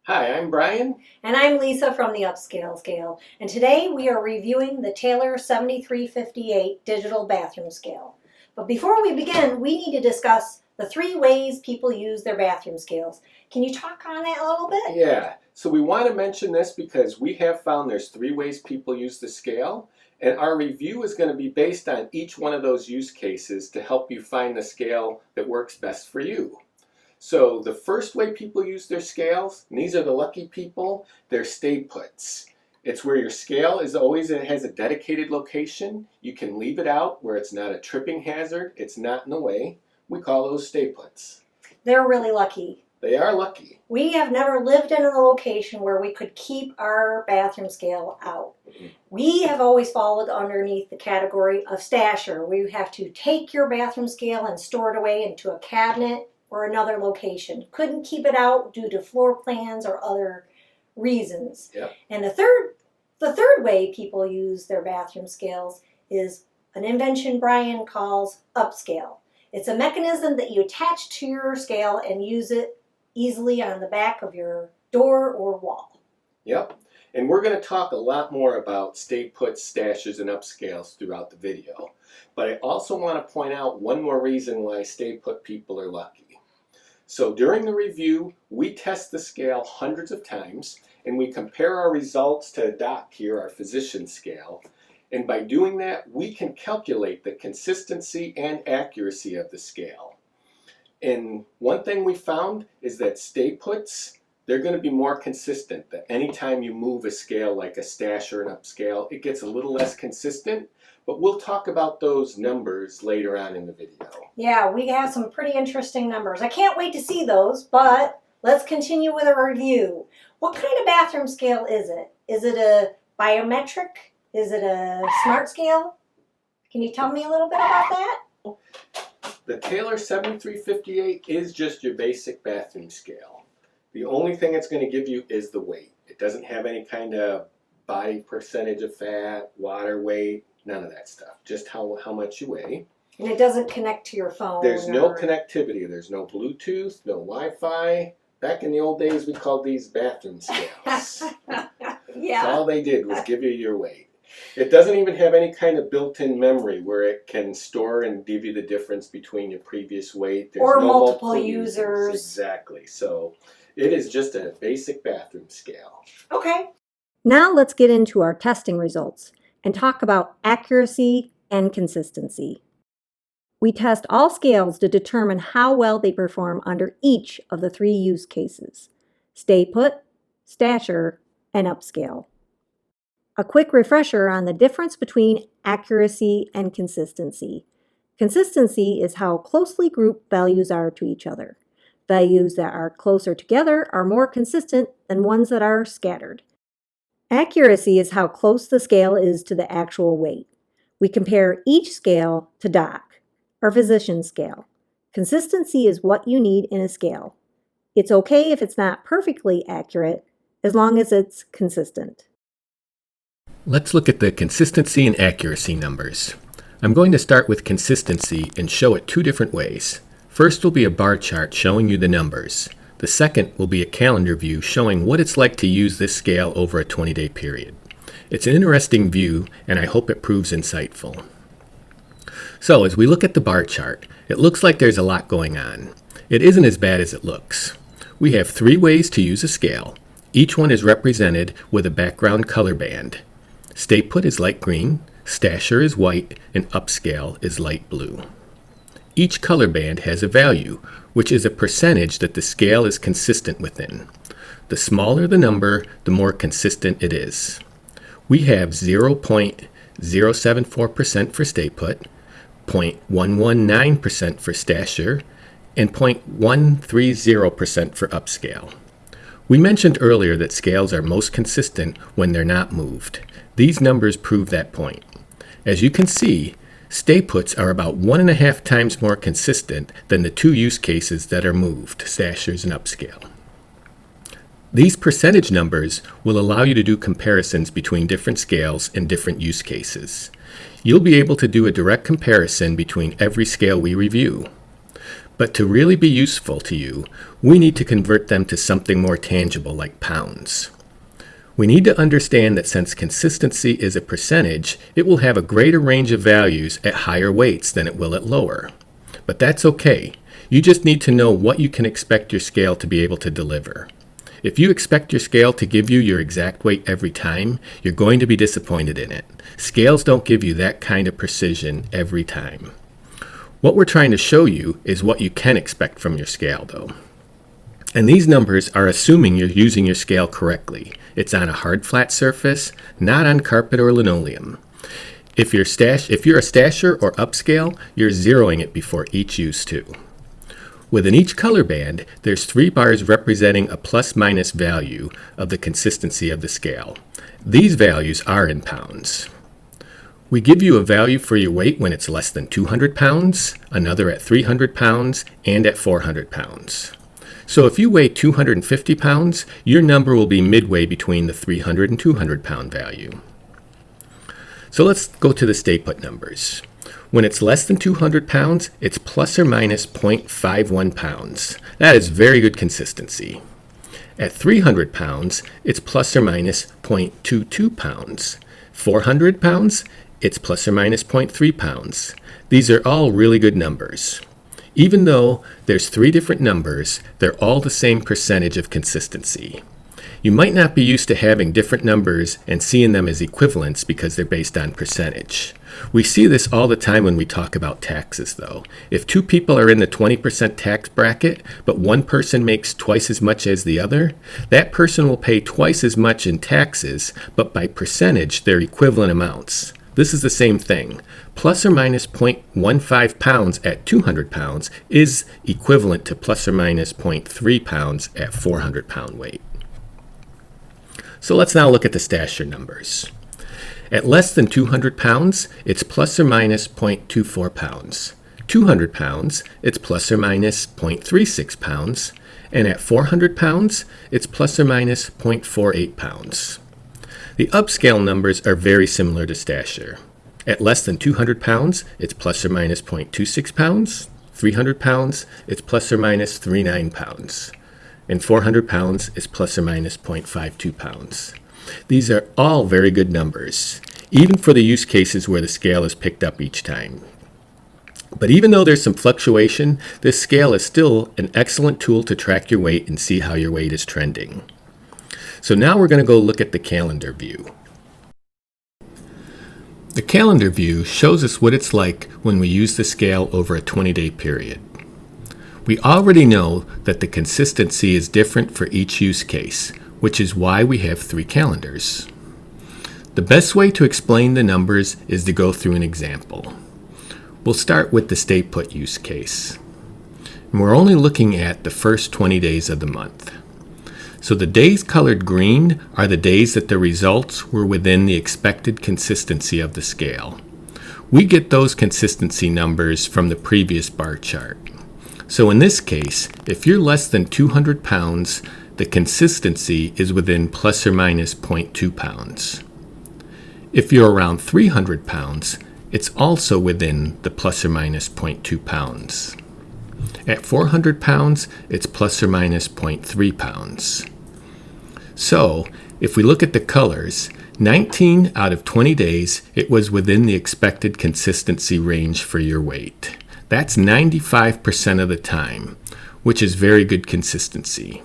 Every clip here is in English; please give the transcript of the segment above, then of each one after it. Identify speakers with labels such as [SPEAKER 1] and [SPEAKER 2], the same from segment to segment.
[SPEAKER 1] Hi, I'm Brian.
[SPEAKER 2] And I'm Lisa from the UpScale Scale. And today we are reviewing the Taylor 7358 digital bathroom scale. But before we begin, we need to discuss the 3 ways people use their bathroom scales. Can you talk on that a little bit?
[SPEAKER 1] Yeah, so we want to mention this because we have found there's 3 ways people use the scale, and our review is going to be based on each one of those use cases to help you find the scale that works best for you. So the first way people use their scales, and these are the lucky people, they're stay puts. It's where your scale is always, it has a dedicated location. You can leave it out where it's not a tripping hazard, it's not in the way. We call those stay puts.
[SPEAKER 2] They're really lucky.
[SPEAKER 1] They are lucky.
[SPEAKER 2] We have never lived in a location where we could keep our bathroom scale out. We have always followed underneath the category of stasher, where you have to take your bathroom scale and store it away into a cabinet or another location. Couldn't keep it out due to floor plans or other reasons.
[SPEAKER 1] Yep.
[SPEAKER 2] And the third way people use their bathroom scales is an invention Brian calls UpScale. It's a mechanism that you attach to your scale and use it easily on the back of your door or wall.
[SPEAKER 1] Yep. And we're going to talk a lot more about stay puts, stashes, and upscales throughout the video. But I also want to point out one more reason why stay put people are lucky. So during the review, we test the scale hundreds of times, and we compare our results to a doc here, our physician scale. And by doing that, we can calculate the consistency and accuracy of the scale. And one thing we found is that stay puts, they're going to be more consistent. That anytime you move a scale like a stash or an upscale, it gets a little less consistent. But we'll talk about those numbers later on in the video.
[SPEAKER 2] Yeah, we have some pretty interesting numbers. I can't wait to see those, but let's continue with a review. What kind of bathroom scale is it? Is it a biometric? Is it a smart scale? Can you tell me a little bit about that?
[SPEAKER 1] The Taylor 7358 is just your basic bathroom scale. The only thing it's going to give you is the weight. It doesn't have any kind of body percentage of fat, water weight, none of that stuff. Just how much you weigh.
[SPEAKER 2] And it doesn't connect to your phone.
[SPEAKER 1] There's no connectivity. There's no Bluetooth, no Wi-Fi. Back in the old days, we called these bathroom scales.
[SPEAKER 2] Yeah.
[SPEAKER 1] So all they did was give you your weight. It doesn't even have any kind of built-in memory where it can store and give you the difference between your previous weight. There's
[SPEAKER 2] or
[SPEAKER 1] no
[SPEAKER 2] multiple users.
[SPEAKER 1] Exactly. So it is just a basic bathroom scale.
[SPEAKER 2] Okay. Now let's get into our testing results and talk about accuracy and consistency. We test all scales to determine how well they perform under each of the 3 use cases: stay put, stasher, and upscale. A quick refresher on the difference between accuracy and consistency. Consistency is how closely grouped values are to each other. Values that are closer together are more consistent than ones that are scattered. Accuracy is how close the scale is to the actual weight. We compare each scale to doc, our physician scale. Consistency is what you need in a scale. It's okay if it's not perfectly accurate, as long as it's consistent.
[SPEAKER 3] Let's look at the consistency and accuracy numbers. I'm going to start with consistency and show it 2 different ways. First will be a bar chart showing you the numbers. The second will be a calendar view showing what it's like to use this scale over a 20-day period. It's an interesting view, and I hope it proves insightful. So as we look at the bar chart, it looks like there's a lot going on. It isn't as bad as it looks. We have 3 ways to use a scale. Each one is represented with a background color band. Stay put is light green, stasher is white, and upscale is light blue. Each color band has a value, which is a percentage that the scale is consistent within. The smaller the number, the more consistent it is. We have 0.074% for stay put, 0.119% for stasher, and 0.130% for upscale. We mentioned earlier that scales are most consistent when they're not moved. These numbers prove that point. As you can see, stay puts are about 1.5 times more consistent than the 2 use cases that are moved, stashers and upscale. These percentage numbers will allow you to do comparisons between different scales and different use cases. You'll be able to do a direct comparison between every scale we review. But to really be useful to you, we need to convert them to something more tangible like pounds. We need to understand that since consistency is a percentage, it will have a greater range of values at higher weights than it will at lower. But that's okay. You just need to know what you can expect your scale to be able to deliver. If you expect your scale to give you your exact weight every time, you're going to be disappointed in it. Scales don't give you that kind of precision every time. What we're trying to show you is what you can expect from your scale, though. And these numbers are assuming you're using your scale correctly. It's on a hard flat surface, not on carpet or linoleum. If you're a stasher or upscale, you're zeroing it before each use too. Within each color band, there's 3 bars representing a plus-minus value of the consistency of the scale. These values are in pounds. We give you a value for your weight when it's less than 200 pounds, another at 300 pounds, and at 400 pounds. So if you weigh 250 pounds, your number will be midway between the 300 and 200 pound value. So let's go to the stay put numbers. When it's less than 200 pounds, it's plus or minus 0.51 pounds. That is very good consistency. At 300 pounds, it's plus or minus 0.22 pounds. 400 pounds, it's plus or minus 0.3 pounds. These are all really good numbers. Even though there's 3 different numbers, they're all the same percentage of consistency. You might not be used to having different numbers and seeing them as equivalents because they're based on percentage. We see this all the time when we talk about taxes, though. If 2 people are in the 20% tax bracket, but one person makes twice as much as the other, that person will pay twice as much in taxes, but by percentage, they're equivalent amounts. This is the same thing. Plus or minus 0.15 pounds at 200 pounds is equivalent to plus or minus 0.3 pounds at 400 pound weight. So let's now look at the stasher numbers. At less than 200 pounds, it's plus or minus 0.24 pounds. 200 pounds, it's plus or minus 0.36 pounds. And at 400 pounds, it's plus or minus 0.48 pounds. The upscale numbers are very similar to stasher. At less than 200 pounds, it's plus or minus 0.26 pounds. 300 pounds, it's plus or minus 39 pounds. And 400 pounds is plus or minus 0.52 pounds. These are all very good numbers, even for the use cases where the scale is picked up each time. But even though there's some fluctuation, this scale is still an excellent tool to track your weight and see how your weight is trending. So now we're going to go look at the calendar view. The calendar view shows us what it's like when we use the scale over a 20-day period. We already know that the consistency is different for each use case, which is why we have 3 calendars. The best way to explain the numbers is to go through an example. We'll start with the stay put use case. And we're only looking at the first 20 days of the month. So the days colored green are the days that the results were within the expected consistency of the scale. We get those consistency numbers from the previous bar chart. So in this case, if you're less than 200 pounds, the consistency is within plus or minus 0.2 pounds. If you're around 300 pounds, it's also within the plus or minus 0.2 pounds. At 400 pounds, it's plus or minus 0.3 pounds. So, if we look at the colors, 19 out of 20 days, it was within the expected consistency range for your weight. That's 95% of the time, which is very good consistency.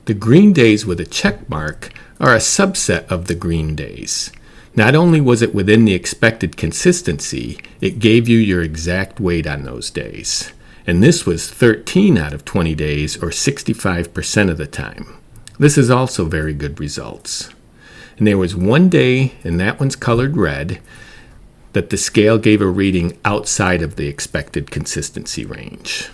[SPEAKER 3] The green days with a check mark are a subset of the green days. Not only was it within the expected consistency, it gave you your exact weight on those days. And this was 13 out of 20 days, or 65% of the time. This is also very good results. And there was one day, and that one's colored red, that the scale gave a reading outside of the expected consistency range.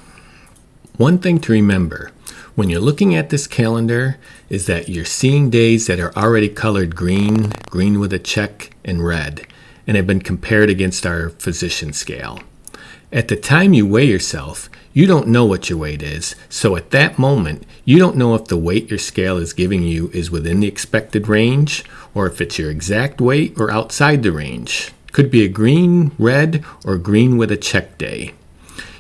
[SPEAKER 3] One thing to remember when you're looking at this calendar is that you're seeing days that are already colored green, green with a check, and red, and have been compared against our physician scale. At the time you weigh yourself, you don't know what your weight is, so at that moment, you don't know if the weight your scale is giving you is within the expected range, or if it's your exact weight or outside the range. Could be a green, red, or green with a check day.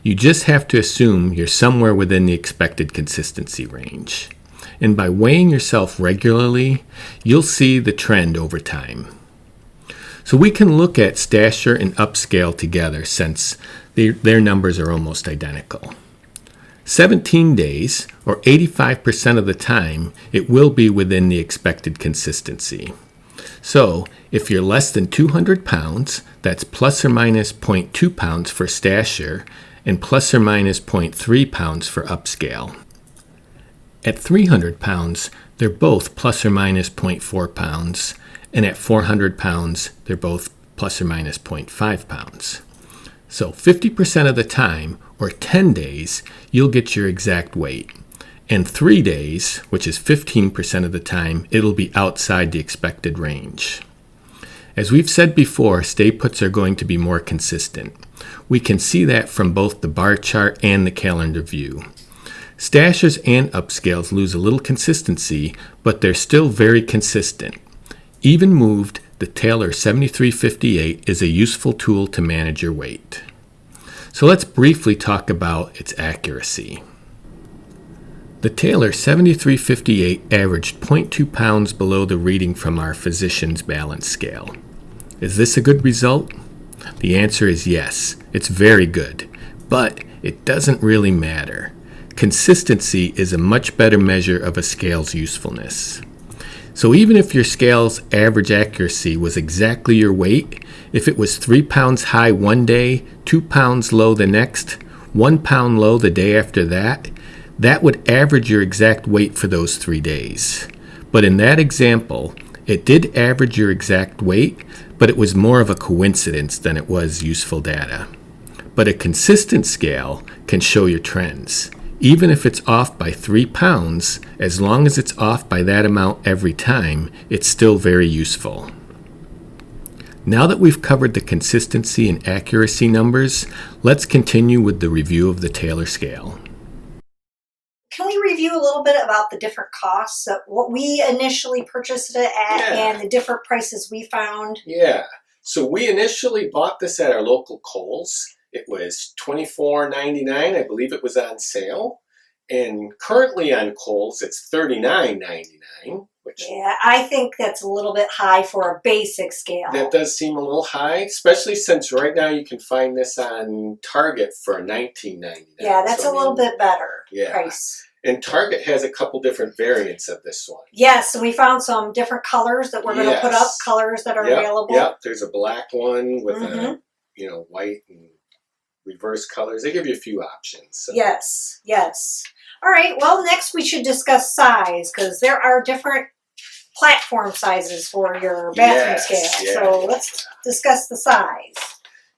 [SPEAKER 3] You just have to assume you're somewhere within the expected consistency range. And by weighing yourself regularly, you'll see the trend over time. So we can look at Stasher and UpScale together since their numbers are almost identical. 17 days, or 85% of the time, it will be within the expected consistency. So if you're less than 200 pounds, that's plus or minus 0.2 pounds for Stasher and plus or minus 0.3 pounds for UpScale. At 300 pounds, they're both plus or minus 0.4 pounds, and at 400 pounds, they're both plus or minus 0.5 pounds. So 50% of the time, or 10 days, you'll get your exact weight. And 3 days, which is 15% of the time, it'll be outside the expected range. As we've said before, stay puts are going to be more consistent. We can see that from both the bar chart and the calendar view. Stashers and UpScales lose a little consistency, but they're still very consistent. Even moved, the Taylor 7358 is a useful tool to manage your weight. So let's briefly talk about its accuracy. The Taylor 7358 averaged 0.2 pounds below the reading from our physician's balance scale. Is this a good result? The answer is yes, it's very good, but it doesn't really matter. Consistency is a much better measure of a scale's usefulness. So even if your scale's average accuracy was exactly your weight, if it was 3 pounds high one day, 2 pounds low the next, 1 pound low the day after that, that would average your exact weight for those 3 days. But in that example, it did average your exact weight, but it was more of a coincidence than it was useful data. But a consistent scale can show your trends. Even if it's off by 3 pounds, as long as it's off by that amount every time, it's still very useful. Now that we've covered the consistency and accuracy numbers, let's continue with the review of the Taylor scale.
[SPEAKER 2] Can we review a little bit about the different costs, what we initially purchased it at and the different prices we found?
[SPEAKER 1] Yeah, so we initially bought this at our local Kohl's. It was $24.99, I believe it was on sale. And currently on Kohl's, it's $39.99, which...
[SPEAKER 2] Yeah, I think that's a little bit high for a basic scale.
[SPEAKER 1] That does seem a little high, especially since right now you can find this on Target for $19.99.
[SPEAKER 2] Yeah, that's a little bit better price.
[SPEAKER 1] And Target has a couple different variants of this one.
[SPEAKER 2] Yes, and we found some different colors that we're going to put up, colors that are available.
[SPEAKER 1] Yep, there's a black one with a, white and reverse colors. They give you a few options. So.
[SPEAKER 2] Yes, yes. All right, well, next we should discuss size, because there are different platform sizes for your bathroom scale. So let's discuss the size.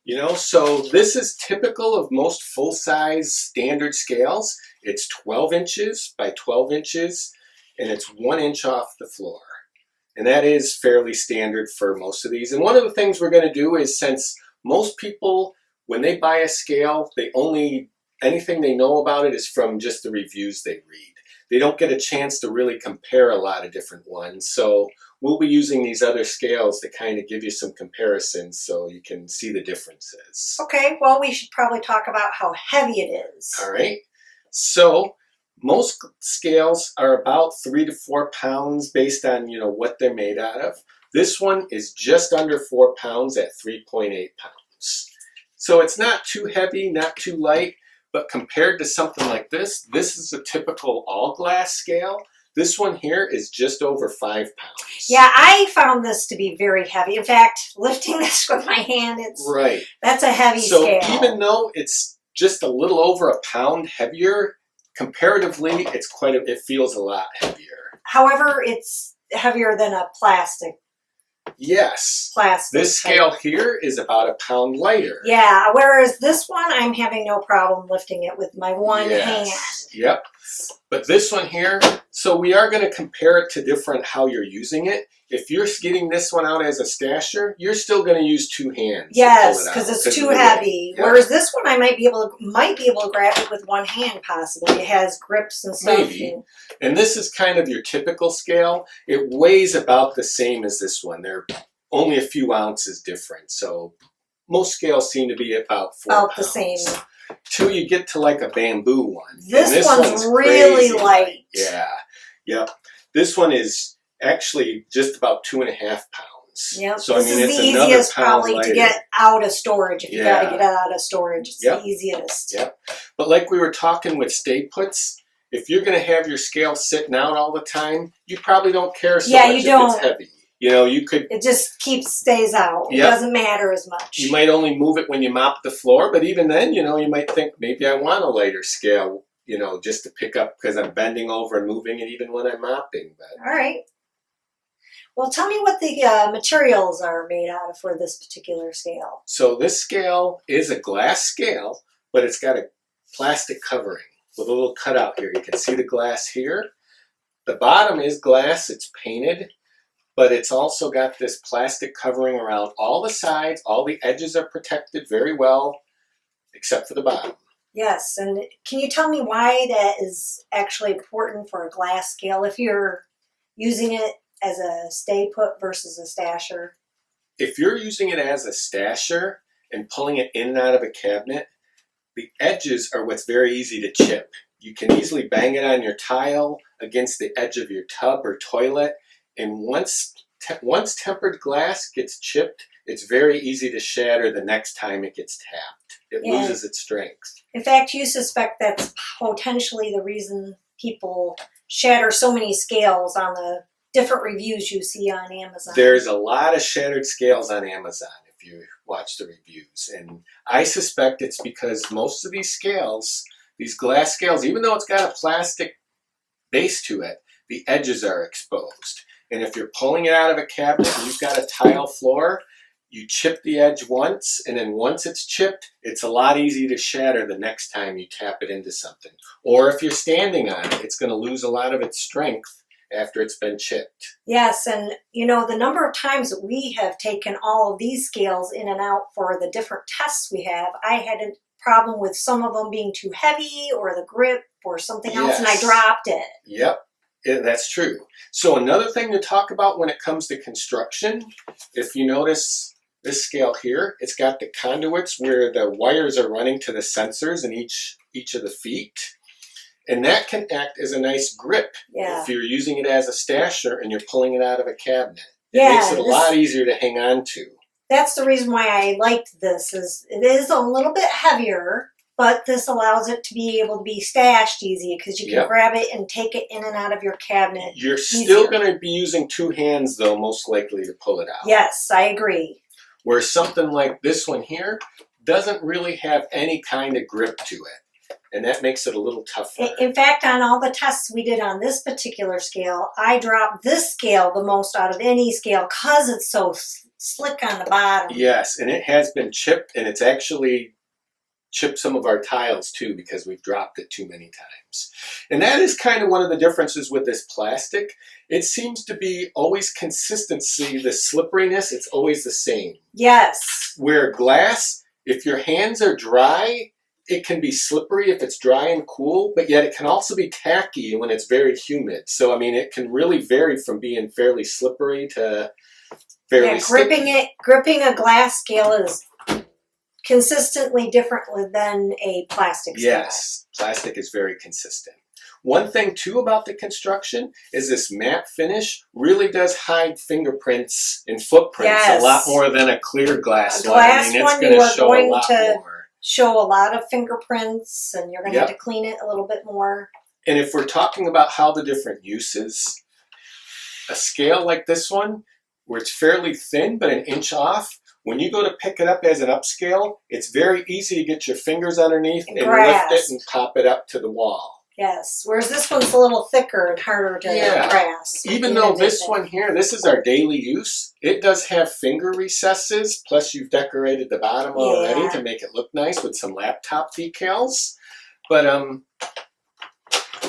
[SPEAKER 1] You know, so this is typical of most full-size standard scales. It's 12 inches by 12 inches, and it's 1 inch off the floor. And that is fairly standard for most of these. And one of the things we're going to do is, since most people, when they buy a scale, anything they know about it is from just the reviews they read. They don't get a chance to really compare a lot of different ones. So we'll be using these other scales to kind of give you some comparisons so you can see the differences.
[SPEAKER 2] Okay, well, we should probably talk about how heavy it is.
[SPEAKER 1] All right. So most scales are about 3 to 4 pounds based on, what they're made out of. This one is just under 4 pounds at 3.8 pounds. So it's not too heavy, not too light. But compared to something like this is a typical all-glass scale. This one here is just over 5 pounds.
[SPEAKER 2] Yeah, I found this to be very heavy. In fact, lifting this with my hand, that's a heavy scale.
[SPEAKER 1] So even though it's just a little over a pound heavier, comparatively, it feels a lot heavier.
[SPEAKER 2] However, it's heavier than a plastic.
[SPEAKER 1] Yes.
[SPEAKER 2] Plastic.
[SPEAKER 1] This scale here is about a pound lighter.
[SPEAKER 2] Yeah, whereas this one, I'm having no problem lifting it with my one hand.
[SPEAKER 1] Yep. But this one here, so we are going to compare it to how you're using it. If you're getting this one out as a stasher, you're still going to use 2 hands.
[SPEAKER 2] Yes, because it's too heavy. Yep. Whereas this one, I might be able to grab it with one hand possibly. It has grips and stuff.
[SPEAKER 1] Maybe. And this is kind of your typical scale. It weighs about the same as this one. They're only a few ounces different. So most scales seem to be about 4 pounds.
[SPEAKER 2] The same.
[SPEAKER 1] till you get to like a bamboo one.
[SPEAKER 2] This one's really
[SPEAKER 1] crazy
[SPEAKER 2] light.
[SPEAKER 1] Yeah, yep. This one is actually just about 2.5 pounds.
[SPEAKER 2] Yep.
[SPEAKER 1] So
[SPEAKER 2] this
[SPEAKER 1] I mean,
[SPEAKER 2] is
[SPEAKER 1] it's
[SPEAKER 2] the
[SPEAKER 1] another
[SPEAKER 2] easiest
[SPEAKER 1] pound
[SPEAKER 2] probably
[SPEAKER 1] lighter.
[SPEAKER 2] to get out of storage. If you got to get it out of storage, it's
[SPEAKER 1] Yep.
[SPEAKER 2] the easiest.
[SPEAKER 1] Yep. But like we were talking with stay puts, if you're going to have your scale sitting out all the time, you probably don't care so much if it's heavy. You know, you could...
[SPEAKER 2] It just stays out.
[SPEAKER 1] Yep.
[SPEAKER 2] It doesn't matter as much.
[SPEAKER 1] You might only move it when you mop the floor, but even then, you know, you might think, maybe I want a lighter scale, you know, just to pick up because I'm bending over and moving it even when I'm mopping. But...
[SPEAKER 2] All right. Well, tell me what the materials are made out of for this particular scale.
[SPEAKER 1] So this scale is a glass scale, but it's got a plastic covering with a little cutout here. You can see the glass here. The bottom is glass, it's painted, but it's also got this plastic covering around all the sides. All the edges are protected very well, except for the bottom.
[SPEAKER 2] Yes, and can you tell me why that is actually important for a glass scale if you're using it as a stay put versus a stasher?
[SPEAKER 1] If you're using it as a stasher and pulling it in and out of a cabinet, the edges are what's very easy to chip. You can easily bang it on your tile, against the edge of your tub or toilet, and once tempered glass gets chipped, it's very easy to shatter the next time it gets tapped. It loses its strength.
[SPEAKER 2] In fact, you suspect that's potentially the reason people shatter so many scales on the different reviews you see on Amazon.
[SPEAKER 1] There's a lot of shattered scales on Amazon if you watch the reviews, and I suspect it's because most of these scales, these glass scales, even though it's got a plastic base to it, the edges are exposed. And if you're pulling it out of a cabinet and you've got a tile floor, you chip the edge once, and then once it's chipped, it's a lot easier to shatter the next time you tap it into something. Or if you're standing on it, it's going to lose a lot of its strength after it's been chipped.
[SPEAKER 2] Yes, and you know, the number of times that we have taken all of these scales in and out for the different tests we have, I had a problem with some of them being too heavy or the grip or something else, and I dropped it.
[SPEAKER 1] Yep, that's true. So another thing to talk about when it comes to construction, if you notice this scale here, it's got the conduits where the wires are running to the sensors in each of the feet. And that can act as a nice grip if you're using it as a stasher and you're pulling it out of a cabinet. It makes it a lot easier to hang on to.
[SPEAKER 2] That's the reason why I liked this. It is a little bit heavier, but this allows it to be able to be stashed easy because you can grab it and take it in and out of your cabinet.
[SPEAKER 1] You're still going to be using 2 hands, though, most likely to pull it out.
[SPEAKER 2] Yes, I agree.
[SPEAKER 1] Where something like this one here doesn't really have any kind of grip to it. And that makes it a little tougher.
[SPEAKER 2] In fact, on all the tests we did on this particular scale, I dropped this scale the most out of any scale because it's so slick on the bottom.
[SPEAKER 1] Yes, and it has been chipped, and it's actually chipped some of our tiles too because we've dropped it too many times. And that is kind of one of the differences with this plastic. It seems to be always consistency, the slipperiness, it's always the same.
[SPEAKER 2] Yes.
[SPEAKER 1] Where glass, if your hands are dry, it can be slippery if it's dry and cool, but yet it can also be tacky when it's very humid. So, I mean, it can really vary from being fairly slippery to fairly sticky.
[SPEAKER 2] Gripping a glass scale is consistently different than a plastic scale.
[SPEAKER 1] Yes, plastic is very consistent. One thing, too, about the construction is this matte finish really does hide fingerprints and footprints a lot more than a clear glass one. I mean, it's going to show a lot more.
[SPEAKER 2] Show a lot of fingerprints, and you're going to have to clean it a little bit more.
[SPEAKER 1] And if we're talking about how the different uses, a scale like this one, where it's fairly thin but an inch off, when you go to pick it up as an upscale, it's very easy to get your fingers underneath and lift it and pop it up to the wall.
[SPEAKER 2] Yes, whereas this one's a little thicker and harder to grasp.
[SPEAKER 1] Even though this one here, this is our daily use, it does have finger recesses, plus you've decorated the bottom already to make it look nice with some laptop decals. But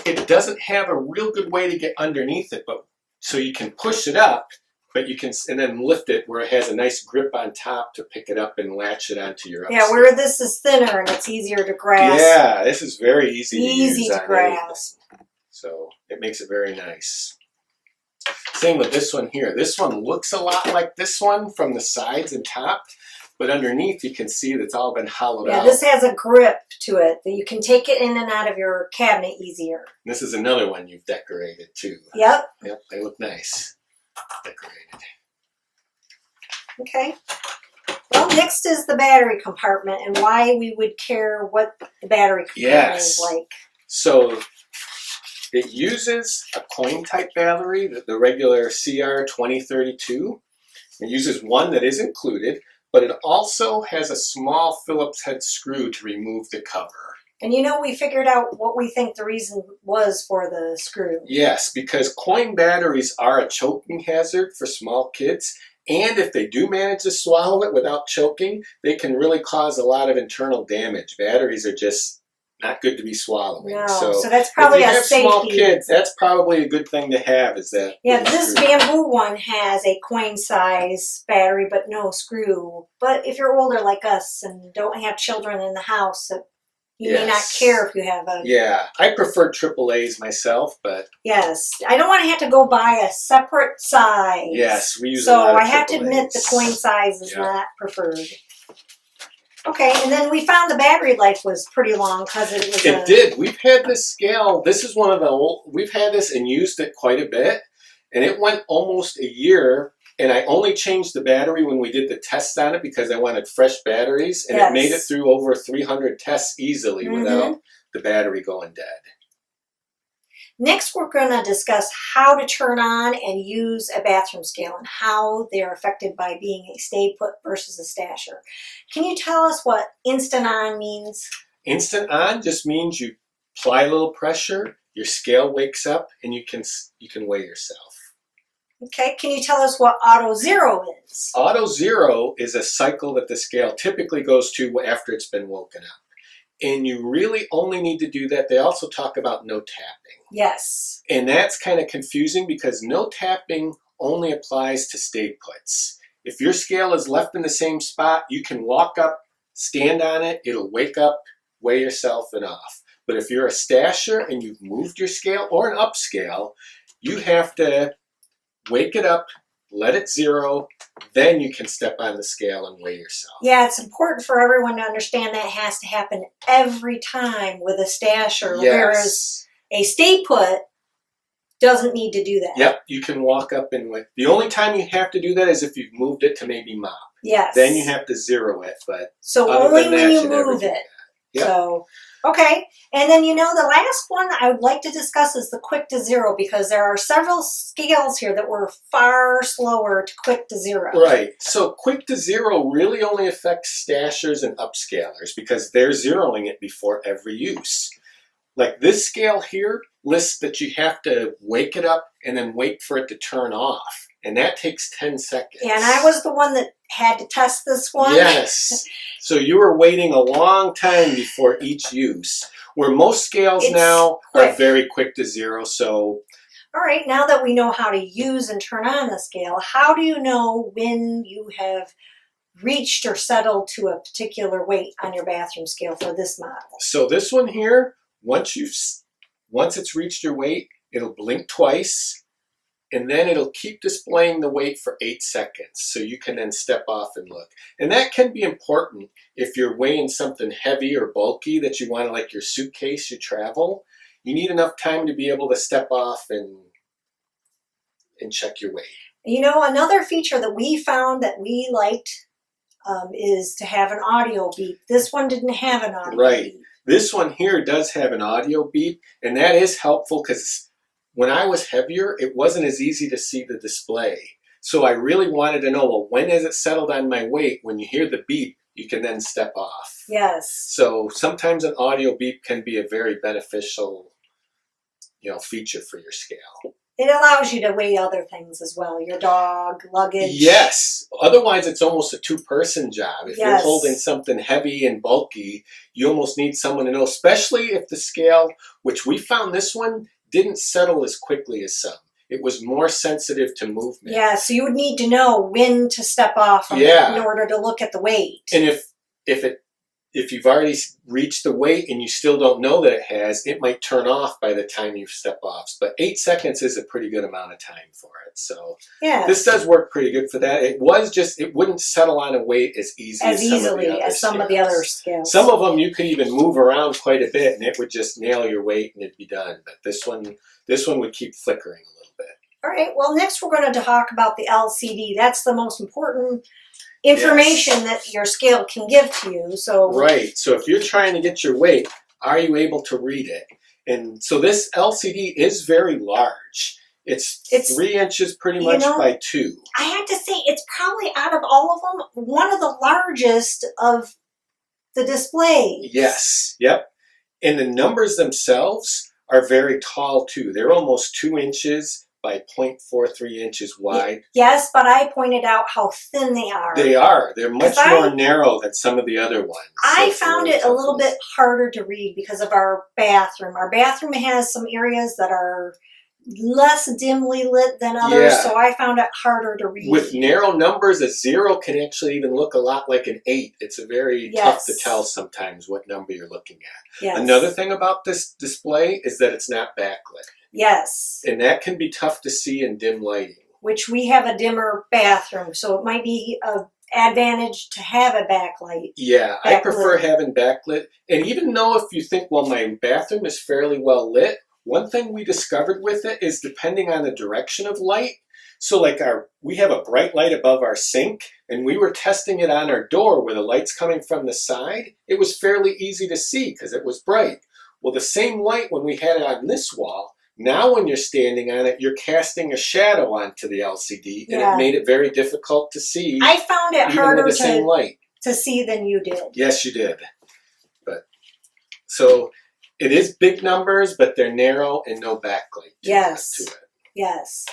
[SPEAKER 1] it doesn't have a real good way to get underneath it, but so you can push it up, but you can, and then lift it where it has a nice grip on top to pick it up and latch it onto your upscale.
[SPEAKER 2] Yeah, where this is thinner and it's easier to grasp.
[SPEAKER 1] Yeah, this is very easy to use.
[SPEAKER 2] Easy to grasp.
[SPEAKER 1] So it makes it very nice. Same with this one here. This one looks a lot like this one from the sides and top, but underneath you can see that's all been hollowed
[SPEAKER 2] Yeah,
[SPEAKER 1] out.
[SPEAKER 2] this has a grip to it that you can take it in and out of your cabinet easier.
[SPEAKER 1] This is another one you've decorated too.
[SPEAKER 2] Yep.
[SPEAKER 1] Yep, they look nice. Decorated.
[SPEAKER 2] Okay. Well, next is the battery compartment and why we would care what the battery compartment is like.
[SPEAKER 1] So it uses a coin type battery, the regular CR2032. It uses one that is included, but it also has a small Phillips head screw to remove the cover.
[SPEAKER 2] And you know, we figured out what we think the reason was for the screw.
[SPEAKER 1] Yes, because coin batteries are a choking hazard for small kids. And if they do manage to swallow it without choking, they can really cause a lot of internal damage. Batteries are just not good to be swallowing.
[SPEAKER 2] No, so that's probably
[SPEAKER 1] if you
[SPEAKER 2] a
[SPEAKER 1] have
[SPEAKER 2] safety.
[SPEAKER 1] small kids, that's probably a good thing to have. Is that?
[SPEAKER 2] Yeah, this bamboo one has a coin size battery, but no screw. But if you're older like us and don't have children in the house, you may not care if you have a...
[SPEAKER 1] Yeah, I prefer AAAs myself, but...
[SPEAKER 2] Yes, I don't want to have to go buy a separate size.
[SPEAKER 1] Yes, we use a lot of
[SPEAKER 2] So I have to
[SPEAKER 1] AAAs.
[SPEAKER 2] admit the coin size is not preferred. Okay, and then we found the battery life was pretty long because it was
[SPEAKER 1] It did. We've had this scale. This is one of the old... We've had this and used it quite a bit, and it went almost a year. And I only changed the battery when we did the tests on it because I wanted fresh batteries. And it made it through over 300 tests easily without the battery going dead.
[SPEAKER 2] Next, we're going to discuss how to turn on and use a bathroom scale and how they're affected by being a stay put versus a stasher. Can you tell us what instant on means?
[SPEAKER 1] Instant on just means you apply a little pressure, your scale wakes up, and you can weigh yourself.
[SPEAKER 2] Okay, can you tell us what auto zero is?
[SPEAKER 1] Auto zero is a cycle that the scale typically goes to after it's been woken up. And you really only need to do that. They also talk about no tapping.
[SPEAKER 2] Yes.
[SPEAKER 1] And that's kind of confusing because no tapping only applies to stay puts. If your scale is left in the same spot, you can walk up, stand on it, it'll wake up, weigh yourself and off. But if you're a stasher and you've moved your scale or an upscale, you have to wake it up, let it zero, then you can step on the scale and weigh yourself.
[SPEAKER 2] Yeah, it's important for everyone to understand that has to happen every time with a stasher, whereas a stay put doesn't need to do that.
[SPEAKER 1] Yep, you can walk up and weigh. The only time you have to do that is if you've moved it to maybe mop.
[SPEAKER 2] Yes.
[SPEAKER 1] Then you have to zero it, but
[SPEAKER 2] so only when you move it. Yep. So, okay. And then, you know, the last one I would like to discuss is the quick to zero because there are several scales here that were far slower to quick to zero.
[SPEAKER 1] Right. So quick to zero really only affects stashers and upscalers because they're zeroing it before every use. Like this scale here lists that you have to wake it up and then wait for it to turn off. And that takes 10 seconds.
[SPEAKER 2] Yeah, and I was the one that had to test this one.
[SPEAKER 1] Yes. So you were waiting a long time before each use, where most scales now are very quick to zero. So,
[SPEAKER 2] all right, now that we know how to use and turn on the scale, how do you know when you have reached or settled to a particular weight on your bathroom scale for this model?
[SPEAKER 1] So this one here, once it's reached your weight, it'll blink twice. And then it'll keep displaying the weight for 8 seconds. So you can then step off and look. And that can be important if you're weighing something heavy or bulky that you want to, like your suitcase, you travel. You need enough time to be able to step off and check your weight.
[SPEAKER 2] You know, another feature that we found that we liked is to have an audio beep. This one didn't have an audio beep.
[SPEAKER 1] This one here does have an audio beep. And that is helpful because when I was heavier, it wasn't as easy to see the display. So I really wanted to know, well, when has it settled on my weight? When you hear the beep, you can then step off.
[SPEAKER 2] Yes.
[SPEAKER 1] So sometimes an audio beep can be a very beneficial, feature for your scale.
[SPEAKER 2] It allows you to weigh other things as well, your dog, luggage.
[SPEAKER 1] Yes. Otherwise, it's almost a two-person job. If you're holding something heavy and bulky, you almost need someone to know, especially if the scale, which we found this one, didn't settle as quickly as some. It was more sensitive to movement.
[SPEAKER 2] Yeah, so you would need to know when to step off in order to look at the weight.
[SPEAKER 1] And if if you've already reached the weight and you still don't know that it has, it might turn off by the time you step off. But 8 seconds is a pretty good amount of time for it. So
[SPEAKER 2] Yes.
[SPEAKER 1] this does work pretty good for that. It wouldn't settle on a weight as easily
[SPEAKER 2] as some of the other scales.
[SPEAKER 1] Some of them you could even move around quite a bit and it would just nail your weight and it'd be done. But this one would keep flickering a little bit.
[SPEAKER 2] All right, well, next we're going to talk about the LCD. That's the most important information that your scale can give to you. So
[SPEAKER 1] right. So if you're trying to get your weight, are you able to read it? And so this LCD is very large. It's 3 inches pretty much by 2.
[SPEAKER 2] I have to say, it's probably out of all of them, one of the largest of the displays.
[SPEAKER 1] Yes. Yep. And the numbers themselves are very tall too. They're almost 2 inches by 0.43 inches wide.
[SPEAKER 2] Yes, but I pointed out how thin they are.
[SPEAKER 1] They are. They're much more narrow than some of the other ones.
[SPEAKER 2] I found it a little bit harder to read because of our bathroom. Our bathroom has some areas that are less dimly lit than others, so I found it harder to read.
[SPEAKER 1] With narrow numbers, a 0 can actually even look a lot like an 8. It's a very tough to tell sometimes what number you're looking at.
[SPEAKER 2] Yes.
[SPEAKER 1] Another thing about this display is that it's not backlit.
[SPEAKER 2] Yes.
[SPEAKER 1] And that can be tough to see in dim lighting.
[SPEAKER 2] Which we have a dimmer bathroom, so it might be an advantage to have a backlight.
[SPEAKER 1] Yeah, I prefer having backlit. And even though if you think, well, my bathroom is fairly well lit, one thing we discovered with it is depending on the direction of light. So like we have a bright light above our sink, and we were testing it on our door where the light's coming from the side. It was fairly easy to see because it was bright. Well, the same light when we had it on this wall, now when you're standing on it, you're casting a shadow onto the LCD, and it made it very difficult to see.
[SPEAKER 2] I found it harder
[SPEAKER 1] with the same light
[SPEAKER 2] to see than you did.
[SPEAKER 1] Yes, you did. But so it is big numbers, but they're narrow and no backlight to it.
[SPEAKER 2] Yes.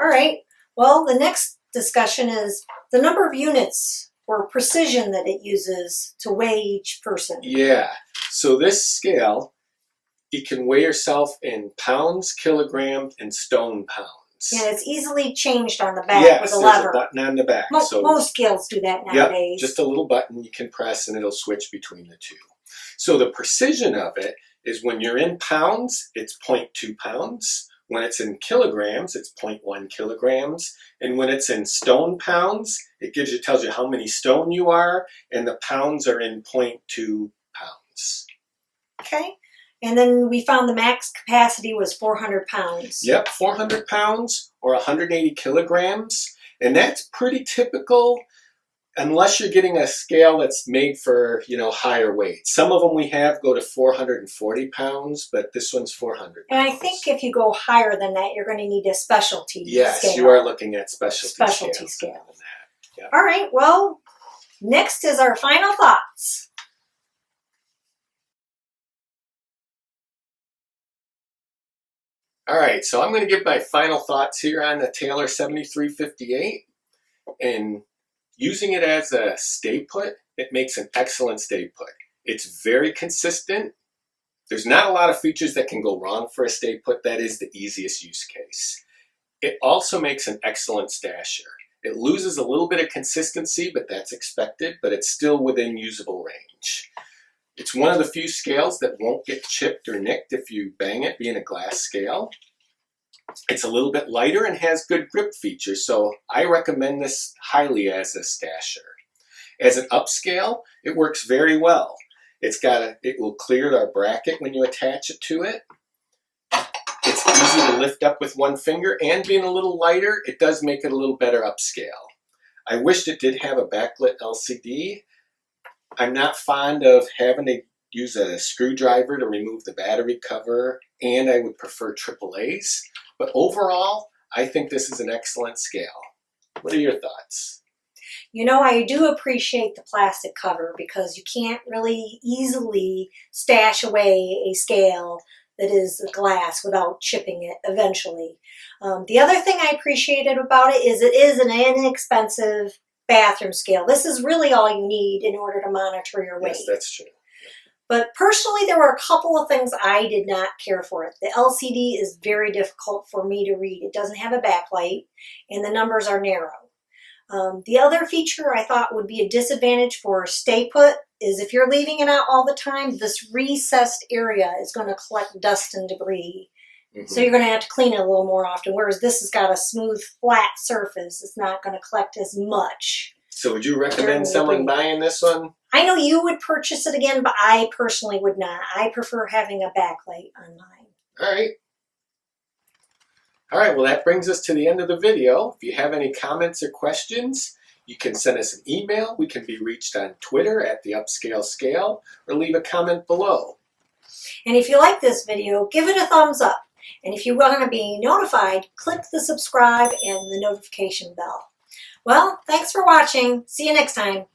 [SPEAKER 2] All right. Well, the next discussion is the number of units or precision that it uses to weigh each person.
[SPEAKER 1] Yeah. So this scale, you can weigh yourself in pounds, kilograms, and stone pounds.
[SPEAKER 2] Yeah, it's easily changed on the back with a lever.
[SPEAKER 1] There's a button on the back.
[SPEAKER 2] Most scales do that nowadays.
[SPEAKER 1] Just a little button you can press and it'll switch between the two. So the precision of it is when you're in pounds, it's 0.2 pounds. When it's in kilograms, it's 0.1 kilograms. And when it's in stone pounds, it tells you how many stone you are, and the pounds are in 0.2 pounds.
[SPEAKER 2] Okay. And then we found the max capacity was 400 pounds.
[SPEAKER 1] Yep, 400 pounds or 180 kilograms. And that's pretty typical unless you're getting a scale that's made for, higher weight. Some of them we have go to 440 pounds, but this one's 400
[SPEAKER 2] And I think if you go higher than that, you're going to need a specialty scale.
[SPEAKER 1] Yes, you are looking at specialty scale.
[SPEAKER 2] Yep. All right, well, next is our final thoughts.
[SPEAKER 1] All right, so I'm going to give my final thoughts here on the Taylor 7358. And using it as a stay put, it makes an excellent stay put. It's very consistent. There's not a lot of features that can go wrong for a stay put. That is the easiest use case. It also makes an excellent stasher. It loses a little bit of consistency, but that's expected, but it's still within usable range. It's one of the few scales that won't get chipped or nicked if you bang it, being a glass scale. It's a little bit lighter and has good grip features, so I recommend this highly as a stasher. As an upscale, it works very well. It will clear our bracket when you attach it to it. It's easy to lift up with one finger, and being a little lighter, it does make it a little better upscale. I wished it did have a backlit LCD. I'm not fond of having to use a screwdriver to remove the battery cover, and I would prefer AAAs. But overall, I think this is an excellent scale. What are your thoughts?
[SPEAKER 2] I do appreciate the plastic cover because you can't really easily stash away a scale that is glass without chipping it eventually. The other thing I appreciated about it is an inexpensive bathroom scale. This is really all you need in order to monitor your weight.
[SPEAKER 1] Yes, that's true.
[SPEAKER 2] But personally, there were a couple of things I did not care for it. The LCD is very difficult for me to read. It doesn't have a backlight, and the numbers are narrow. The other feature I thought would be a disadvantage for stay put is if you're leaving it out all the time, this recessed area is going to collect dust and debris. So you're going to have to clean it a little more often, whereas this has got a smooth, flat surface. It's not going to collect as much.
[SPEAKER 1] So would you recommend someone buying this one?
[SPEAKER 2] I know you would purchase it again, but I personally would not. I prefer having a backlight on mine.
[SPEAKER 1] All right. All right, well, that brings us to the end of the video. If you have any comments or questions, you can send us an email. We can be reached on Twitter at the UpScale Scale, or leave a comment below.
[SPEAKER 2] And if you like this video, give it a thumbs up. And if you want to be notified, click the subscribe and the notification bell. Well, thanks for watching. See you next time.